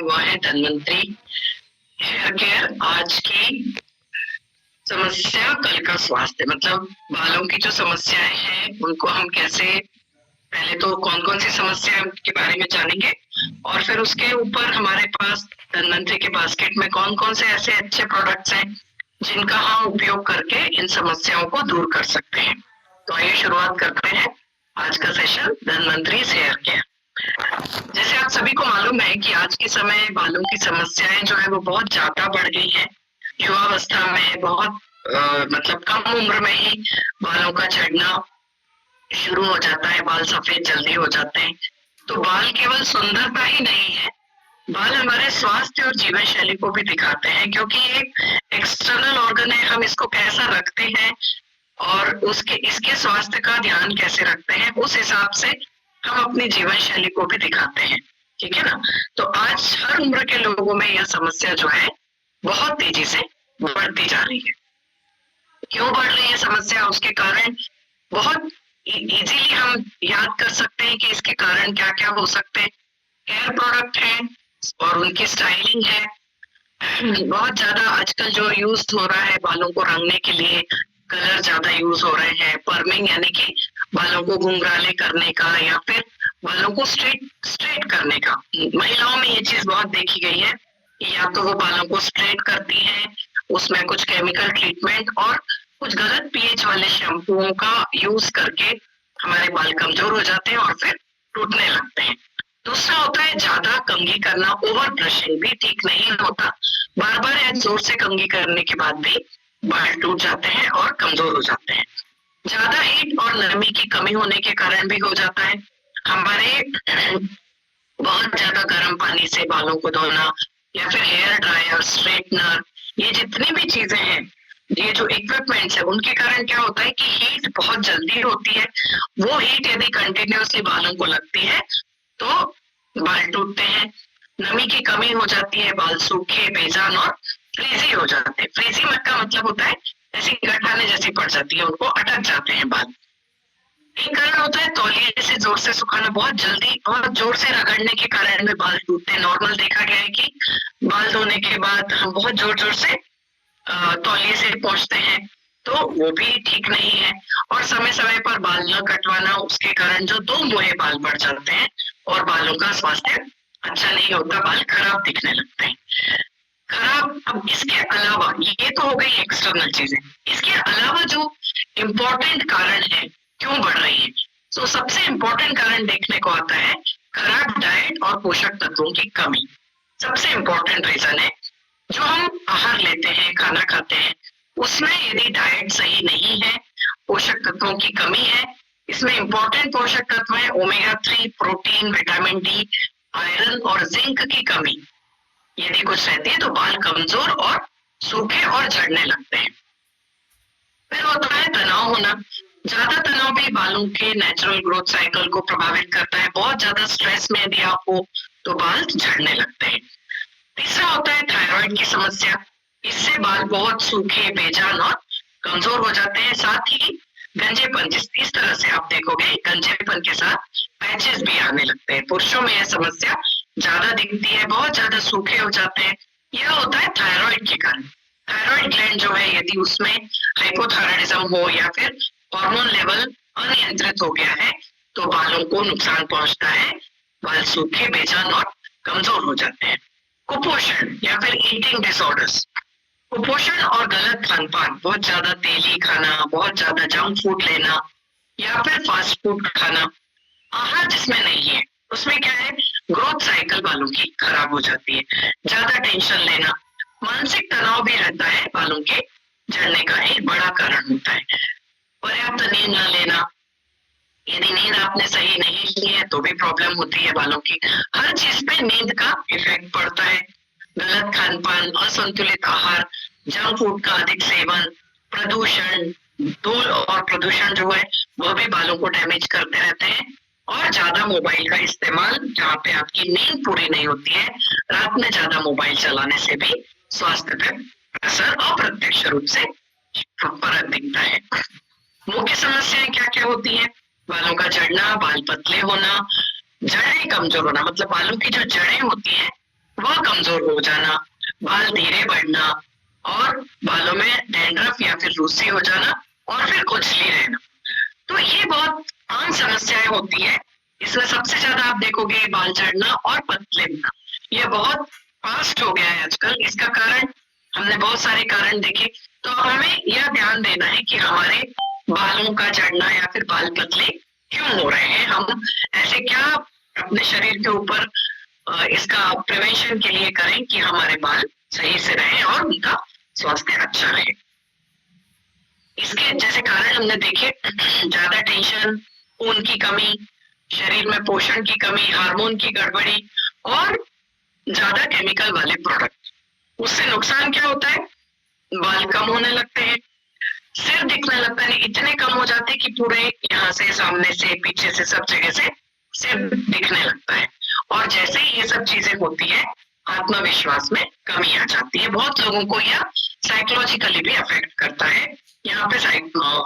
हुआ है Dhanvantari hair care. आज की समस्या कल का स्वास्थ्य, मतलब बालों की जो समस्याएं हैं उनको हम कैसे, पहले तो कौन कौन सी समस्या के बारे में जानेंगे और फिर उसके ऊपर हमारे पास धन्वंतरी के बास्केट में कौन कौन से ऐसे अच्छे प्रोडक्ट्स हैं जिनका हम उपयोग करके इन समस्याओं को दूर कर सकते हैं। तो आइए शुरुआत करते हैं आज का सेशन धन्वंतरी हेयर केयर। जैसे आप सभी को मालूम है कि आज के समय बालों की समस्याएं जो है वो बहुत ज्यादा बढ़ गई है। युवावस्था में बहुत मतलब कम उम्र में ही बालों का झड़ना शुरू हो जाता है, बाल सफेद जल्दी हो जाते हैं। तो बाल केवल सुंदरता ही नहीं है, बाल हमारे स्वास्थ्य और जीवन शैली को भी दिखाते हैं, क्योंकि एक एक्सटर्नल ऑर्गन है। हम इसको कैसा रखते हैं और उसके इसके स्वास्थ्य का ध्यान कैसे रखते हैं, उस हिसाब से हम अपनी जीवन शैली को भी दिखाते हैं। ठीक है ना। तो आज हर उम्र के लोगों में यह समस्या जो है बहुत तेजी से बढ़ती जा रही है। क्यों बढ़ रही है समस्या, उसके कारण बहुत इजीली हम याद कर सकते हैं कि इसके कारण क्या क्या हो सकते हैं। हेयर प्रोडक्ट है और उनकी स्टाइलिंग है। बहुत ज्यादा आजकल जो यूज हो रहा है बालों को रंगने के लिए, कलर ज्यादा यूज हो रहे हैं। पर्मिंग यानी कि बालों को घुंघराले करने का या फिर बालों को स्ट्रेट करने का। महिलाओं में ये चीज बहुत देखी गई है, या तो वो बालों को स्ट्रेट करती हैं, उसमें कुछ केमिकल ट्रीटमेंट और कुछ गलत पीएच वाले शैम्पूओं का यूज करके हमारे बाल कमजोर हो जाते हैं और फिर टूटने लगते हैं। दूसरा होता है ज्यादा कंघी करना, ओवर ब्रशिंग भी ठीक नहीं होता। बार बार जोर से कंघी करने के बाद भी बाल टूट जाते हैं और कमजोर हो जाते हैं। ज्यादा हीट और नमी की कमी होने के कारण भी हो जाता है। हमारे बहुत ज्यादा गर्म पानी से बालों को धोना या फिर हेयर ड्रायर, स्ट्रेटनर, ये जितनी भी चीजें हैं, ये जो इक्विपमेंट्स है, उनके कारण क्या होता है कि हीट बहुत जल्दी होती है। वो हीट यदि कंटिन्यूअसली बालों को लगती है तो बाल टूटते हैं। नमी की कमी हो जाती है, बाल सूखे, बेजान और फ्रीजी हो जाते हैं। फ्रीजी का मतलब होता है ऐसी गठाने जैसी पड़ जाती है, उनको अटक जाते हैं बाल। एक कारण होता है तौलिए से जोर से सुखाना, बहुत जल्दी बहुत जोर से रगड़ने के कारण में बाल टूटते हैं। नॉर्मल देखा गया है कि बाल धोने के बाद हम बहुत जोर जोर से तौलिए से पोंछते हैं, तो वो भी ठीक नहीं है। और समय समय पर बाल न कटवाना, उसके कारण जो दो मुहे बाल बढ़ जाते हैं और बालों का स्वास्थ्य अच्छा नहीं होता, बाल खराब दिखने लगते हैं। खराब, अब इसके अलावा ये तो हो गई एक्सटर्नल चीजें, इसके अलावा जो इम्पोर्टेंट कारण है क्यों बढ़ रही है, तो सबसे इम्पोर्टेंट कारण देखने को आता है खराब डाइट और पोषक तत्वों की कमी। सबसे इम्पोर्टेंट रीजन है जो हम आहार लेते हैं, खाना खाते हैं, उसमें यदि डाइट सही नहीं है, पोषक तत्वों की कमी है। इसमें इम्पोर्टेंट पोषक तत्व है omega 3, protein, vitamin D, iron और जिंक की कमी यदि कुछ रहती है तो बाल कमजोर और सूखे और झड़ने लगते हैं। फिर होता है तनाव होना। ज्यादा तनाव भी बालों के नेचुरल ग्रोथ साइकिल को प्रभावित करता है। बहुत ज्यादा स्ट्रेस में यदि आप हो तो बाल झड़ने लगते हैं। तीसरा होता है थायराइड की समस्या। इससे बाल बहुत सूखे, बेजान और कमजोर हो जाते हैं। साथ ही गंजेपन, इस तरह से आप देखोगे गंजेपन के साथ पैचेस भी आने लगते हैं। पुरुषों में यह समस्या ज्यादा दिखती है, बहुत ज्यादा सूखे हो जाते हैं। यह होता है थायराइड के कारण। थायराइड ग्लैंड जो है यदि उसमें हाइपोथायराइडिज्म हो या फिर हार्मोन लेवल अनियंत्रित हो गया है तो बालों को नुकसान पहुंचता है, बाल सूखे, बेजान और कमजोर हो जाते हैं। कुपोषण या फिर ईटिंग डिसऑर्डर्स, कुपोषण और गलत खान पान, बहुत ज्यादा तेली खाना, बहुत ज्यादा जंक फूड लेना या फिर फास्ट फूड खाना, आहार जिसमें नहीं है, उसमें क्या है ग्रोथ साइकिल बालों की खराब हो जाती है। ज्यादा टेंशन लेना, मानसिक तनाव भी रहता है, बालों के झड़ने का एक बड़ा कारण होता है। पर्याप्त नींद न लेना, यदि नींद आपने सही नहीं ली है तो भी प्रॉब्लम होती है बालों की। हर चीज पे नींद का इफेक्ट पड़ता है। गलत खान पान, असंतुलित आहार, जंक फूड का अधिक सेवन, प्रदूषण, धूल और प्रदूषण जो है वह भी बालों को डैमेज करते रहते हैं। और ज्यादा मोबाइल का इस्तेमाल, जहाँ पे आपकी नींद पूरी नहीं होती है, रात में ज्यादा मोबाइल चलाने से भी स्वास्थ्य पर असर अप्रत्यक्ष रूप से फर्क दिखता है। मुख्य समस्याएं क्या क्या होती हैं? बालों का झड़ना, बाल पतले होना, जड़ें कमजोर होना, मतलब बालों की जो जड़ें होती हैं वह कमजोर हो जाना, बाल धीरे बढ़ना और बालों में डैंड्रफ या फिर रूसी हो जाना और फिर खुजली रहना। तो ये बहुत आम समस्याएं होती है। इसमें सबसे ज्यादा आप देखोगे बाल झड़ना और पतले होना। ये बहुत फास्ट हो गया है आजकल। इसका कारण हमने बहुत सारे कारण देखे। तो हमें यह ध्यान देना है कि हमारे बालों का झड़ना या फिर बाल पतले क्यों हो रहे हैं, हम ऐसे क्या अपने शरीर के ऊपर इसका प्रिवेंशन के लिए करें कि हमारे बाल सही से रहें और उनका स्वास्थ्य अच्छा रहे। इसके जैसे कारण हमने देखे, ज्यादा टेंशन, खून की कमी, शरीर में पोषण की कमी, हार्मोन की गड़बड़ी और ज्यादा केमिकल वाले प्रोडक्ट। उससे नुकसान क्या होता है, बाल कम होने लगते हैं, सिर दिखने लगता है, इतने कम हो जाते हैं कि पूरे यहाँ से, सामने से, पीछे से, सब जगह से सिर दिखने लगता है। और जैसे ही ये सब चीजें होती है, आत्मविश्वास में कमी आ जाती है। बहुत लोगों को यह साइकोलॉजिकली भी अफेक्ट करता है, यहाँ पे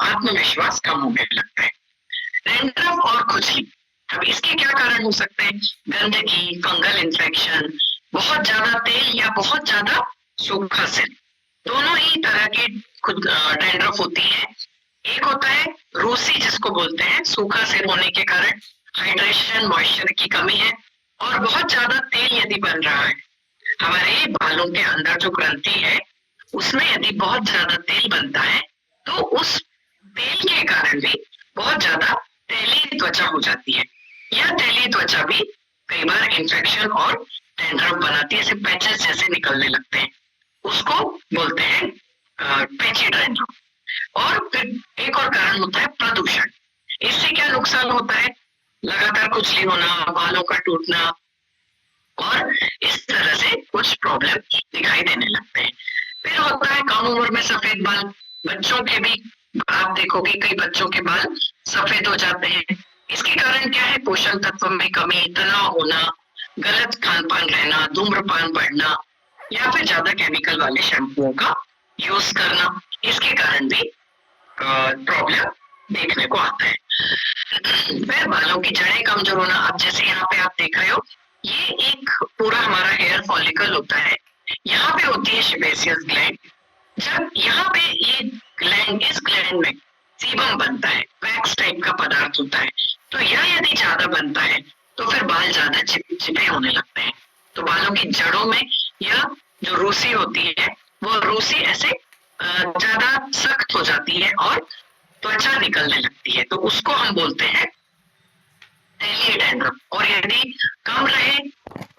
आत्मविश्वास कम होने लगता है। डैंड्रफ और खुजली, अब इसके क्या कारण हो सकते हैं, गंदगी, फंगल इन्फेक्शन, बहुत ज्यादा तेल या बहुत ज्यादा सूखा सिर, दोनों ही तरह के डैंड्रफ होती है। एक होता है रूसी, जिसको बोलते हैं सूखा सिर होने के कारण हाइड्रेशन, मॉइस्चर की कमी है और बहुत ज्यादा तेल यदि बन रहा है, हमारे बालों के अंदर जो ग्रंथि है उसमें यदि बहुत ज्यादा तेल बनता है तो उस तेल के कारण भी बहुत ज्यादा तैलीय त्वचा हो जाती है। यह तैलीय त्वचा भी कई बार इन्फेक्शन और डैंड्रफ बनाती है, ऐसे पैचेस जैसे निकलने लगते हैं, उसको बोलते हैं पैची डैंड्रफ। और फिर एक और कारण होता है प्रदूषण। इससे क्या नुकसान होता है, लगातार खुजली होना, बालों का टूटना और इस तरह से कुछ प्रॉब्लम दिखाई देने लगते हैं। फिर होता है कम उम्र में सफेद बाल। बच्चों के भी आप देखोगे कई बच्चों के बाल सफेद हो जाते हैं। इसके कारण क्या है, पोषण तत्व में कमी, तनाव होना, गलत खान पान रहना, धूम्रपान बढ़ना या फिर ज्यादा केमिकल वाले शैम्पुओं का यूज करना, इसके कारण भी प्रॉब्लम देखने को आता है। फिर बालों की जड़ें कमजोर होना। अब जैसे यहाँ पे आप देख रहे हो, ये एक पूरा हमारा हेयर फॉलिकल होता है, यहाँ पे होती है सेबेसियस ग्लैंड। जब यहाँ पे ये ग्लैंड, इस ग्लैंड में सीबम बनता है, वैक्स टाइप का पदार्थ होता है, तो यह यदि ज्यादा बनता है तो फिर बाल ज्यादा चिपचिपे होने लगते हैं। तो बालों की जड़ों में यह जो रूसी होती है, वो रूसी ऐसे ज्यादा सख्त हो जाती है और त्वचा निकलने लगती है, तो उसको हम बोलते हैं तैलीय डैंड्रफ। और यदि कम रहे,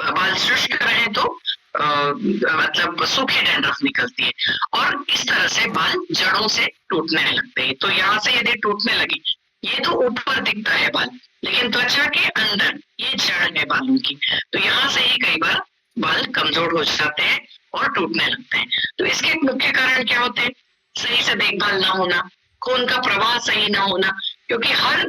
बाल शुष्क रहे तो मतलब सूखे डैंड्रफ निकलती है और इस तरह से बाल जड़ों से टूटने लगते हैं। तो यहाँ से यदि टूटने लगे, ये तो ऊपर दिखता है बाल, लेकिन त्वचा के अंदर ये जड़ है बालों की, तो यहाँ से ही कई बार बाल कमजोर हो जाते हैं और टूटने लगते हैं। तो इसके मुख्य कारण क्या होते हैं, सही से देखभाल ना होना, खून का प्रवाह सही ना होना, क्योंकि हर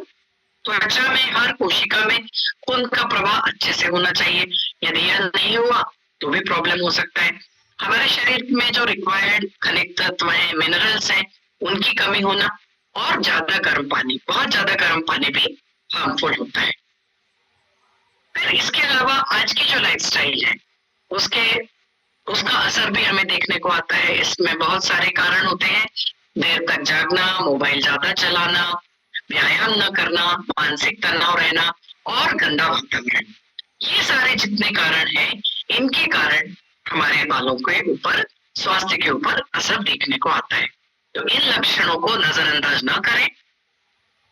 त्वचा में, हर कोशिका में खून का प्रवाह अच्छे से होना चाहिए। यदि यह नहीं हुआ तो भी प्रॉब्लम हो सकता है। हमारे शरीर में जो रिक्वायर्ड खनिज तत्व है, मिनरल्स हैं, उनकी कमी होना और ज्यादा गर्म पानी, बहुत ज्यादा गर्म पानी भी हार्मफुल होता है। फिर इसके अलावा आज की जो लाइफस्टाइल है उसका असर भी हमें देखने को आता है। इसमें बहुत सारे कारण होते हैं, देर तक जागना, मोबाइल ज्यादा चलाना, व्यायाम न करना, मानसिक तनाव रहना और गंदा वातावरण। ये सारे जितने कारण हैं, इनके कारण हमारे बालों के ऊपर, स्वास्थ्य के ऊपर असर देखने को आता है। तो इन लक्षणों को नजरअंदाज ना करें।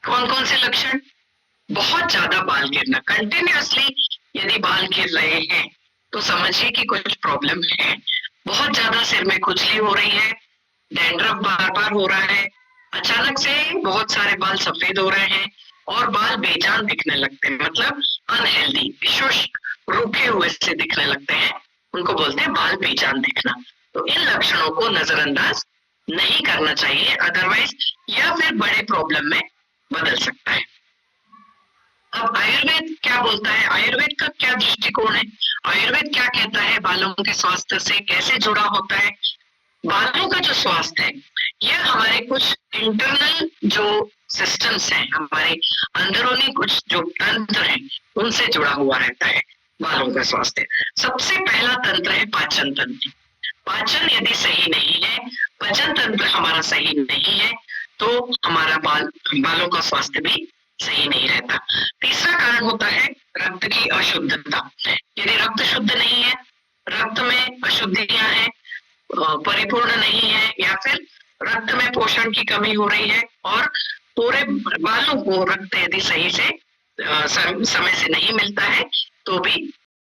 कौन कौन से लक्षण, बहुत ज्यादा बाल गिरना, कंटिन्यूअसली यदि बाल गिर रहे हैं तो समझिए कि कुछ प्रॉब्लम है। बहुत ज्यादा सिर में खुजली हो रही है, डैंड्रफ बार बार हो रहा है, अचानक से बहुत सारे बाल सफेद हो रहे हैं और बाल बेजान दिखने लगते हैं, मतलब अनहेल्दी, शुष्क, रूखे हुए से दिखने लगते हैं, उनको बोलते हैं बाल बेजान दिखना। तो इन लक्षणों को नजरअंदाज नहीं करना चाहिए, अदरवाइज या फिर बड़े प्रॉब्लम में बदल सकता है। अब आयुर्वेद क्या बोलता है, आयुर्वेद का क्या दृष्टिकोण है, आयुर्वेद क्या कहता है, बालों के स्वास्थ्य से कैसे जुड़ा होता है। बालों का जो स्वास्थ्य है, यह हमारे कुछ इंटरनल जो सिस्टम्स हैं, हमारे अंदरूनी कुछ जो तंत्र हैं, उनसे जुड़ा हुआ रहता है। बालों का स्वास्थ्य। सबसे पहला तंत्र है पाचन तंत्र। पाचन यदि सही नहीं है, पाचन तंत्र हमारा सही नहीं है, तो हमारा बालों का स्वास्थ्य भी सही नहीं रहता। तीसरा कारण होता है रक्त की अशुद्धता। यदि रक्त शुद्ध नहीं है, रक्त में अशुद्धियां हैं, परिपूर्ण नहीं है, या फिर रक्त में पोषण की कमी हो रही है और पूरे बालों को रक्त यदि सही से समय से नहीं मिलता है, तो भी